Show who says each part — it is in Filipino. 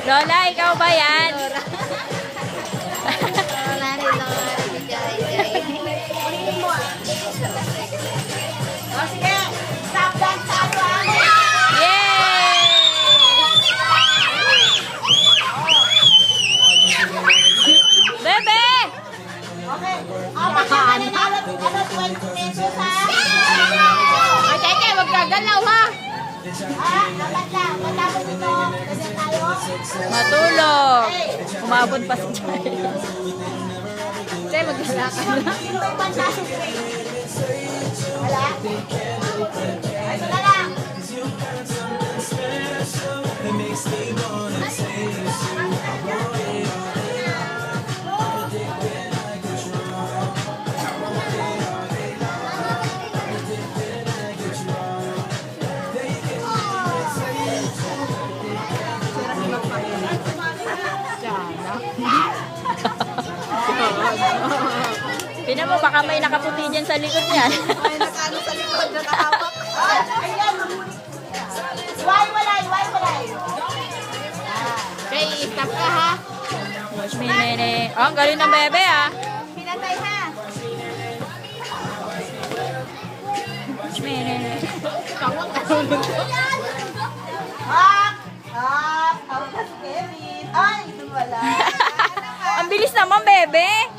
Speaker 1: Lola, ikaw ba yan? Bebe!
Speaker 2: Okay. Basta mananalo, 20 pesos ha?
Speaker 1: Ay, teke, wag gagalaw ha.
Speaker 2: Dapat lang. Matapos ito, kasi tayo.
Speaker 1: Matulog. Umabot pa si Chay. Chay, magdala ka na.
Speaker 2: Sino may pantasok free? Wala? Ito na lang.
Speaker 1: Tingnan mo, baka may nakaputi dyan sa likod niyan.
Speaker 2: Ay, nakano sa likod, nakahawak. Ayan. Walay.
Speaker 1: Chay, stop ka ha. Minene. Oh, ang galing ng bebe ha.
Speaker 2: Pinatay ha.
Speaker 1: Minene.
Speaker 2: Hop na si Kevin. Ay, wala.
Speaker 1: Ang bilis naman, bebe.